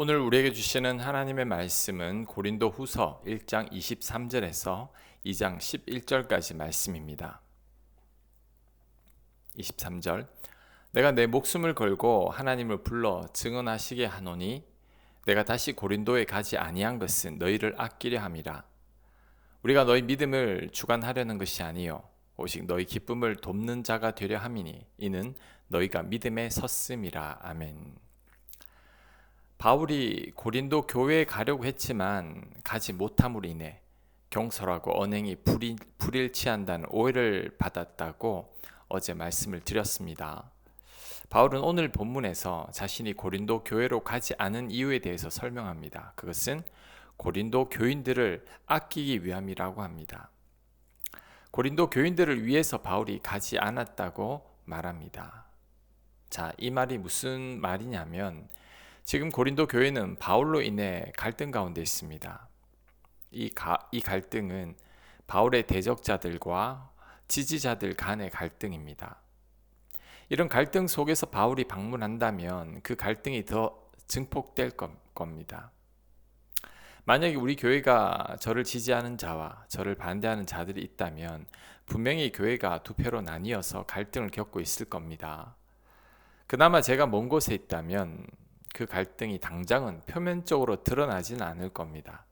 오늘 우리에게 주시는 하나님의 말씀은 고린도후서 1장 23절에서 2장 11절까지 말씀입니다. 23절 내가 내 목숨을 걸고 하나님을 불러 증언하시게 하노니 내가 다시 고린도에 가지 아니한 것은 너희를 아끼려 함이라. 우리가 너희 믿음을 주관하려는 것이 아니요 오직 너희 기쁨을 돕는 자가 되려 함이니 이는 너희가 믿음에 섰음이라. 아멘. 바울이 고린도 교회에 가려고 했지만 가지 못함으로 인해 경솔하고 언행이 불일치한다는 오해를 받았다고 어제 말씀을 드렸습니다. 바울은 오늘 본문에서 자신이 고린도 교회로 가지 않은 이유에 대해서 설명합니다. 그것은 고린도 교인들을 아끼기 위함이라고 합니다. 고린도 교인들을 위해서 바울이 가지 않았다고 말합니다. 자, 이 말이 무슨 말이냐면 지금 고린도 교회는 바울로 인해 갈등 가운데 있습니다. 이 갈등은 바울의 대적자들과 지지자들 간의 갈등입니다. 이런 갈등 속에서 바울이 방문한다면 그 갈등이 더 증폭될 겁니다. 만약에 우리 교회가 저를 지지하는 자와 저를 반대하는 자들이 있다면 분명히 교회가 두 패로 나뉘어서 갈등을 겪고 있을 겁니다. 그나마 제가 먼 곳에 있다면 그 갈등이 당장은 표면적으로 드러나지는 않을 겁니다.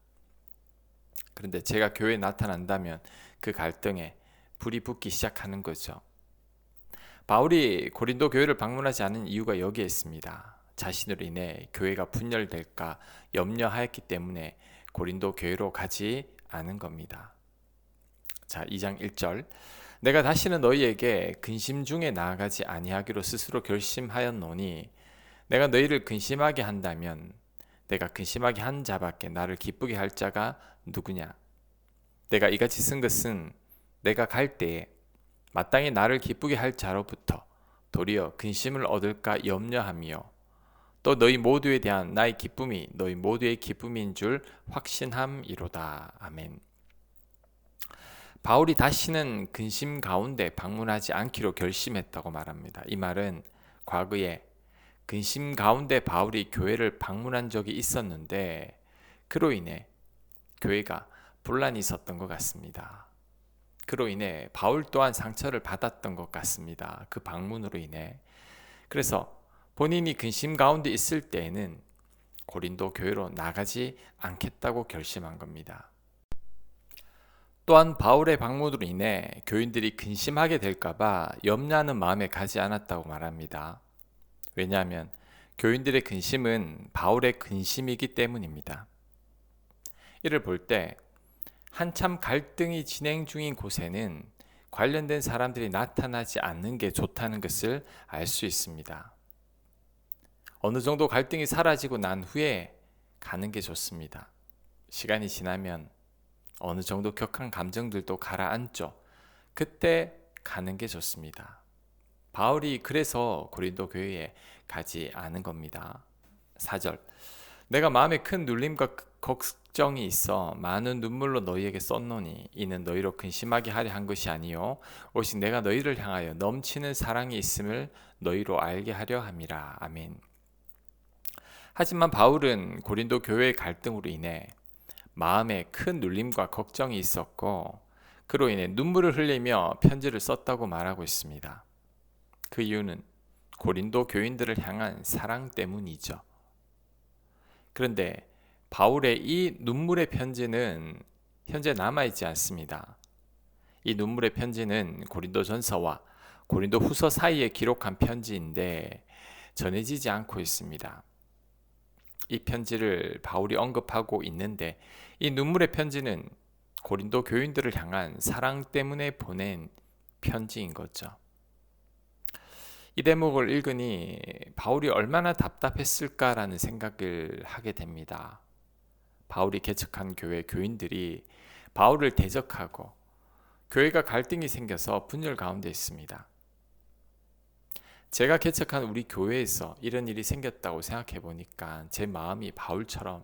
그런데 제가 교회에 나타난다면 그 갈등에 불이 붙기 시작하는 거죠. 바울이 고린도 교회를 방문하지 않은 이유가 여기에 있습니다. 자신으로 인해 교회가 분열될까 염려하였기 때문에 고린도 교회로 가지 않은 겁니다. 자, 2장 1절 내가 다시는 너희에게 근심 중에 나아가지 아니하기로 스스로 결심하였노니 내가 너희를 근심하게 한다면 내가 근심하게 한 자밖에 나를 기쁘게 할 자가 누구냐? 내가 이같이 쓴 것은 내가 갈 때에 마땅히 나를 기쁘게 할 자로부터 도리어 근심을 얻을까 염려하며 또 너희 모두에 대한 나의 기쁨이 너희 모두의 기쁨인 줄 확신함이로다. 아멘. 바울이 다시는 근심 가운데 방문하지 않기로 결심했다고 말합니다. 이 말은 과거에 근심 가운데 바울이 교회를 방문한 적이 있었는데 그로 인해 교회가 분란이 있었던 것 같습니다. 그로 인해 바울 또한 상처를 받았던 것 같습니다. 그 방문으로 인해. 그래서 본인이 근심 가운데 있을 때에는 고린도 교회로 나가지 않겠다고 결심한 겁니다. 또한 바울의 방문으로 인해 교인들이 근심하게 될까봐 염려하는 마음에 가지 않았다고 말합니다. 왜냐하면 교인들의 근심은 바울의 근심이기 때문입니다. 이를 볼 때 한참 갈등이 진행 중인 곳에는 관련된 사람들이 나타나지 않는 게 좋다는 것을 알 수 있습니다. 어느 정도 갈등이 사라지고 난 후에 가는 게 좋습니다. 시간이 지나면 어느 정도 격한 감정들도 가라앉죠. 그때 가는 게 좋습니다. 바울이 그래서 고린도 교회에 가지 않은 겁니다. 4절 내가 마음에 큰 눌림과 걱정이 있어 많은 눈물로 너희에게 썼노니 이는 너희로 근심하게 하려 한 것이 아니요 오직 내가 너희를 향하여 넘치는 사랑이 있음을 너희로 알게 하려 함이라. 아멘. 하지만 바울은 고린도 교회의 갈등으로 인해 마음에 큰 눌림과 걱정이 있었고 그로 인해 눈물을 흘리며 편지를 썼다고 말하고 있습니다. 그 이유는 고린도 교인들을 향한 사랑 때문이죠. 그런데 바울의 이 눈물의 편지는 현재 남아있지 않습니다. 이 눈물의 편지는 고린도전서와 고린도후서 사이에 기록한 편지인데 전해지지 않고 있습니다. 이 편지를 바울이 언급하고 있는데 이 눈물의 편지는 고린도 교인들을 향한 사랑 때문에 보낸 편지인 거죠. 이 대목을 읽으니 바울이 얼마나 답답했을까라는 생각을 하게 됩니다. 바울이 개척한 교회 교인들이 바울을 대적하고 교회가 갈등이 생겨서 분열 가운데 있습니다. 제가 개척한 우리 교회에서 이런 일이 생겼다고 생각해 보니까 제 마음이 바울처럼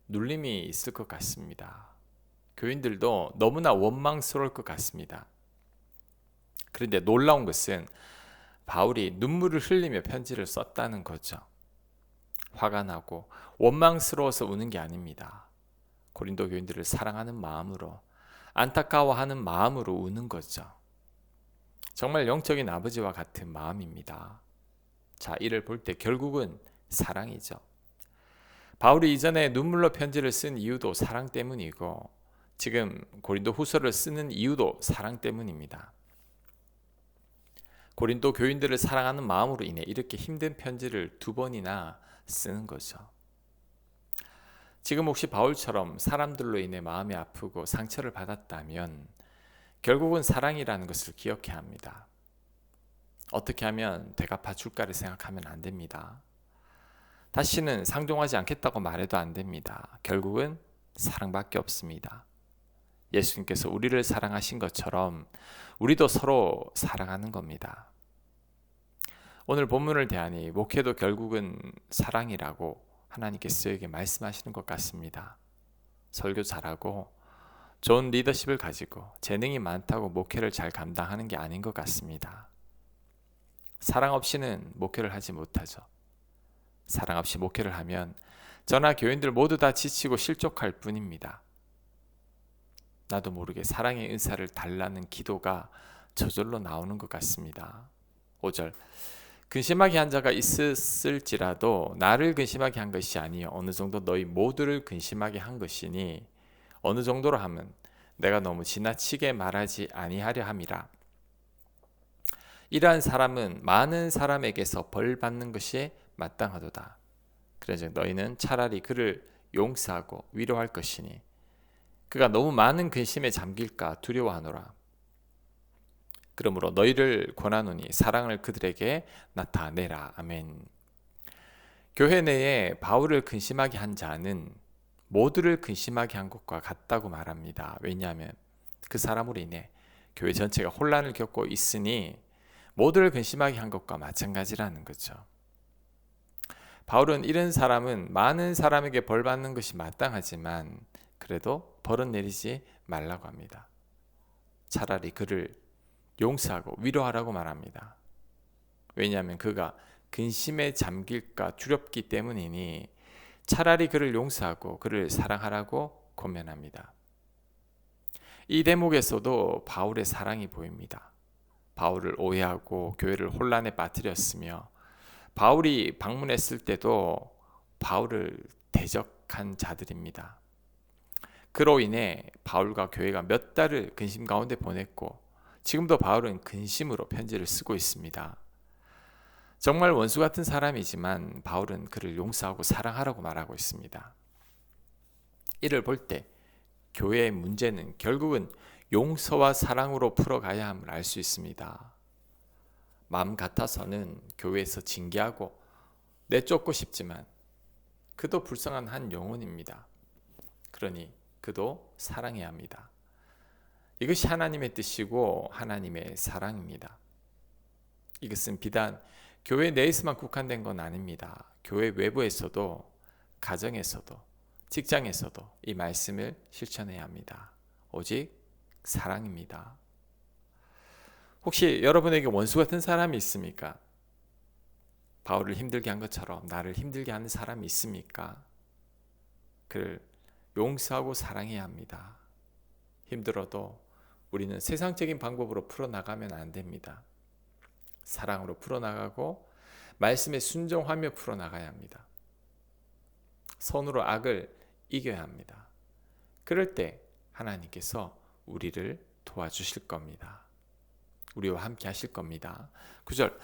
눌림이 있을 것 같습니다. 교인들도 너무나 원망스러울 것 같습니다. 그런데 놀라운 것은 바울이 눈물을 흘리며 편지를 썼다는 거죠. 화가 나고 원망스러워서 우는 게 아닙니다. 고린도 교인들을 사랑하는 마음으로, 안타까워하는 마음으로 우는 거죠. 정말 영적인 아버지와 같은 마음입니다. 자, 이를 볼 때 결국은 사랑이죠. 바울이 이전에 눈물로 편지를 쓴 이유도 사랑 때문이고, 지금 고린도 후서를 쓰는 이유도 사랑 때문입니다. 고린도 교인들을 사랑하는 마음으로 인해 이렇게 힘든 편지를 2번이나 쓰는 거죠. 지금 혹시 바울처럼 사람들로 인해 마음이 아프고 상처를 받았다면 결국은 사랑이라는 것을 기억해야 합니다. 어떻게 하면 되갚아 줄까를 생각하면 안 됩니다. 다시는 상종하지 않겠다고 말해도 안 됩니다. 결국은 사랑밖에 없습니다. 예수님께서 우리를 사랑하신 것처럼 우리도 서로 사랑하는 겁니다. 오늘 본문을 대하니 목회도 결국은 사랑이라고 하나님께서 저에게 말씀하시는 것 같습니다. 설교 잘하고 좋은 리더십을 가지고 재능이 많다고 목회를 잘 감당하는 게 아닌 것 같습니다. 사랑 없이는 목회를 하지 못하죠. 사랑 없이 목회를 하면 저나 교인들 모두 다 지치고 실족할 뿐입니다. 나도 모르게 사랑의 은사를 달라는 기도가 저절로 나오는 것 같습니다. 5절, 근심하게 한 자가 있었을지라도 나를 근심하게 한 것이 아니요 어느 정도 너희 모두를 근심하게 한 것이니 어느 정도로 하면 내가 너무 지나치게 말하지 아니하려 함이라. 이러한 사람은 많은 사람에게서 벌 받는 것이 마땅하도다. 그래서 너희는 차라리 그를 용서하고 위로할 것이니 그가 너무 많은 근심에 잠길까 두려워하노라. 그러므로 너희를 권하노니 사랑을 그들에게 나타내라. 아멘. 교회 내에 바울을 근심하게 한 자는 모두를 근심하게 한 것과 같다고 말합니다. 왜냐하면 그 사람으로 인해 교회 전체가 혼란을 겪고 있으니 모두를 근심하게 한 것과 마찬가지라는 거죠. 바울은 이런 사람은 많은 사람에게 벌 받는 것이 마땅하지만 그래도 벌은 내리지 말라고 합니다. 차라리 그를 용서하고 위로하라고 말합니다. 왜냐하면 그가 근심에 잠길까 두렵기 때문이니 차라리 그를 용서하고 그를 사랑하라고 권면합니다. 이 대목에서도 바울의 사랑이 보입니다. 바울을 오해하고 교회를 혼란에 빠뜨렸으며 바울이 방문했을 때도 바울을 대적한 자들입니다. 그로 인해 바울과 교회가 몇 달을 근심 가운데 보냈고 지금도 바울은 근심으로 편지를 쓰고 있습니다. 정말 원수 같은 사람이지만 바울은 그를 용서하고 사랑하라고 말하고 있습니다. 이를 볼 때 교회의 문제는 결국은 용서와 사랑으로 풀어가야 함을 알 수 있습니다. 마음 같아서는 교회에서 징계하고 내쫓고 싶지만 그도 불쌍한 한 영혼입니다. 그러니 그도 사랑해야 합니다. 이것이 하나님의 뜻이고 하나님의 사랑입니다. 이것은 비단 교회 내에서만 국한된 건 아닙니다. 교회 외부에서도, 가정에서도, 직장에서도 이 말씀을 실천해야 합니다. 오직 사랑입니다. 혹시 여러분에게 원수 같은 사람이 있습니까? 바울을 힘들게 한 것처럼 나를 힘들게 하는 사람이 있습니까? 그를 용서하고 사랑해야 합니다. 힘들어도 우리는 세상적인 방법으로 풀어나가면 안 됩니다. 사랑으로 풀어나가고 말씀에 순종하며 풀어나가야 합니다. 선으로 악을 이겨야 합니다. 그럴 때 하나님께서 우리를 도와주실 겁니다. 우리와 함께 하실 겁니다. 9절,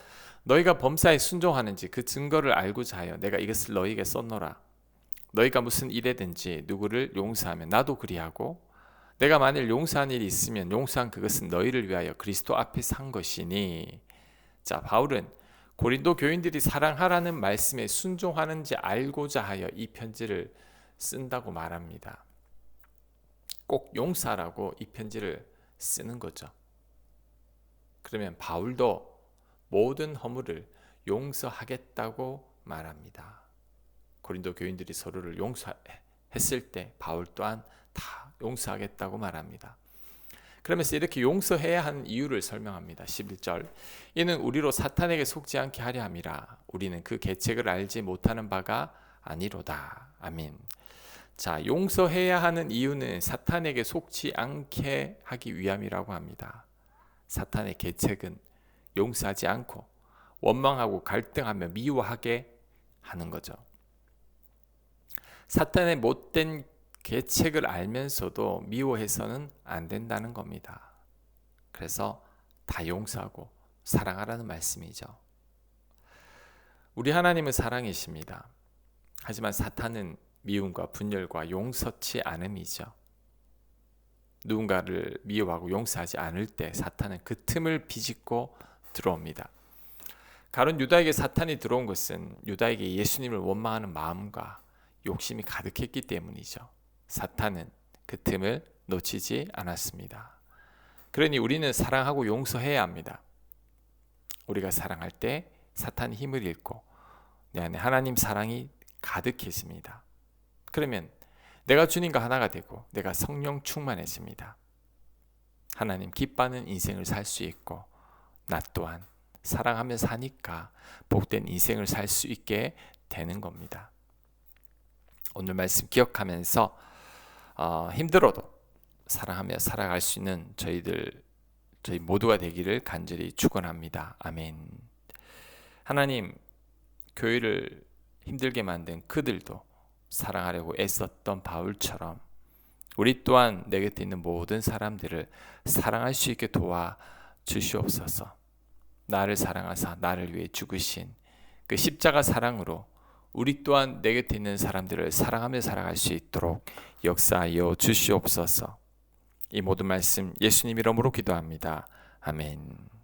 너희가 범사에 순종하는지 그 증거를 알고자 하여 내가 이것을 너희에게 썼노라. 너희가 무슨 일에든지 누구를 용서하면 나도 그리하고 내가 만일 용서한 일이 있으면 용서한 그것은 너희를 위하여 그리스도 앞에 산 것이니. 자, 바울은 고린도 교인들이 사랑하라는 말씀에 순종하는지 알고자 하여 이 편지를 쓴다고 말합니다. 꼭 용서하라고 이 편지를 쓰는 거죠. 그러면 바울도 모든 허물을 용서하겠다고 말합니다. 고린도 교인들이 서로를 용서했을 때 바울 또한 다 용서하겠다고 말합니다. 그러면서 이렇게 용서해야 하는 이유를 설명합니다. 11절, 이는 우리로 사탄에게 속지 않게 하려 함이라. 우리는 그 계책을 알지 못하는 바가 아니로다. 아멘. 자, 용서해야 하는 이유는 사탄에게 속지 않게 하기 위함이라고 합니다. 사탄의 계책은 용서하지 않고 원망하고 갈등하며 미워하게 하는 거죠. 사탄의 못된 계책을 알면서도 미워해서는 안 된다는 겁니다. 그래서 다 용서하고 사랑하라는 말씀이죠. 우리 하나님은 사랑이십니다. 하지만 사탄은 미움과 분열과 용서치 않음이죠. 누군가를 미워하고 용서하지 않을 때 사탄은 그 틈을 비집고 들어옵니다. 가룟 유다에게 사탄이 들어온 것은 유다에게 예수님을 원망하는 마음과 욕심이 가득했기 때문이죠. 사탄은 그 틈을 놓치지 않았습니다. 그러니 우리는 사랑하고 용서해야 합니다. 우리가 사랑할 때 사탄이 힘을 잃고 내 안에 하나님 사랑이 가득해집니다. 그러면 내가 주님과 하나가 되고 내가 성령 충만해집니다. 하나님 기뻐하는 인생을 살 수 있고 나 또한 사랑하며 사니까 복된 인생을 살 수 있게 되는 겁니다. 오늘 말씀 기억하면서 힘들어도 사랑하며 살아갈 수 있는 저희 모두가 되기를 간절히 축원합니다. 아멘. 하나님, 교회를 힘들게 만든 그들도 사랑하려고 애썼던 바울처럼 우리 또한 내 곁에 있는 모든 사람들을 사랑할 수 있게 도와 주시옵소서. 나를 사랑하사 나를 위해 죽으신 그 십자가 사랑으로 우리 또한 내 곁에 있는 사람들을 사랑하며 살아갈 수 있도록 역사하여 주시옵소서. 이 모든 말씀 예수님 이름으로 기도합니다. 아멘.